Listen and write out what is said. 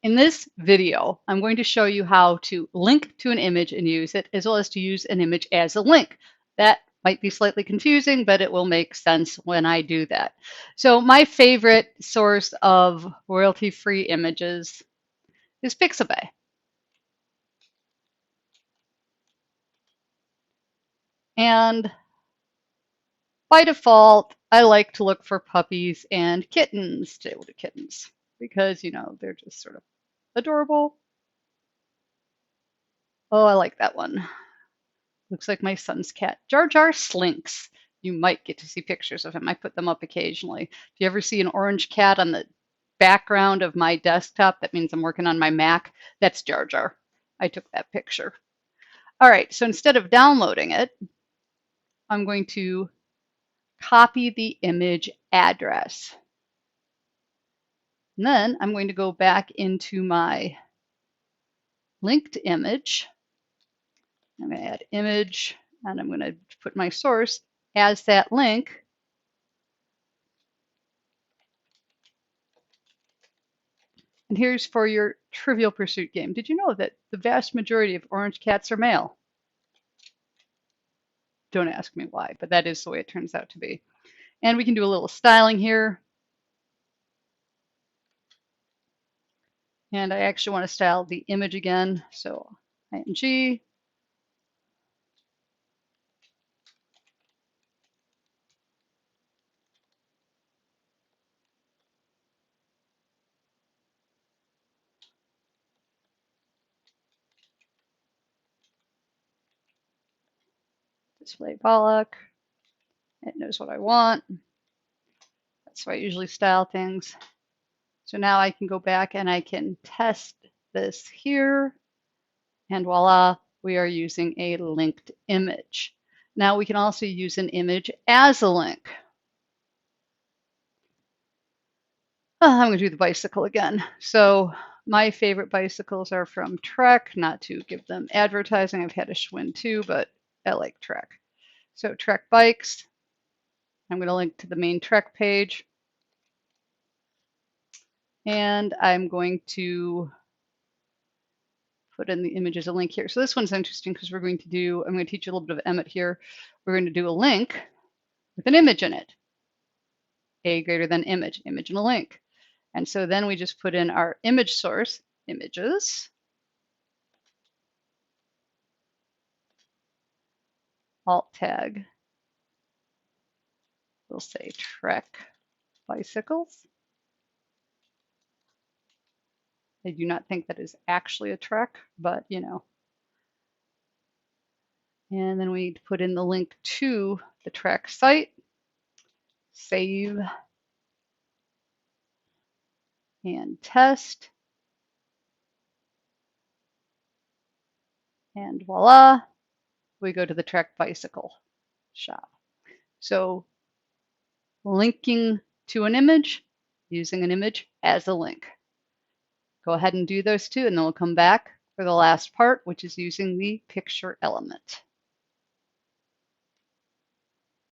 In this video, I'm going to show you how to link to an image and use it, as well as to use an image as a link. That might be slightly confusing, but it will make sense when I do that. So my favorite source of royalty-free images is Pixabay. And by default, I like to look for puppies and kittens, kittens, because, you know, they're just sort of adorable. Oh, I like that one. Looks like my son's cat. Jar Jar slinks. You might get to see pictures of him. I put them up occasionally. If you ever see an orange cat on the background of my desktop, that means I'm working on my Mac. That's Jar Jar. I took that picture. All right, so instead of downloading it, I'm going to copy the image address. And then I'm going to go back into my linked image. I'm going to add image, and I'm going to put my source as that link. And here's for your Trivial Pursuit game. Did you know that the vast majority of orange cats are male? Don't ask me why, but that is the way it turns out to be. And we can do a little styling here. And I actually want to style the image again. So img. Display bollock. It knows what I want. That's why I usually style things. So now I can go back and I can test this here. And voila, we are using a linked image. Now we can also use an image as a link. I'm going to do the bicycle again. So my favorite bicycles are from Trek, not to give them advertising. I've had a Schwinn too, but I like Trek. So Trek bikes. I'm going to link to the main Trek page. And I'm going to put in the image as a link here. So this one's interesting because I'm going to teach you a little bit of Emmet here. We're going to do a link with an image in it. A greater than image, image and a link. And so then we just put in our image source, images, alt tag, we'll say Trek bicycles. I do not think that is actually a Trek, but you know. And then we put in the link to the Trek site, save, and test. And voila, we go to the Trek bicycle shop. So linking to an image, using an image as a link. Go ahead and do those two, and then we'll come back for the last part, which is using the picture element.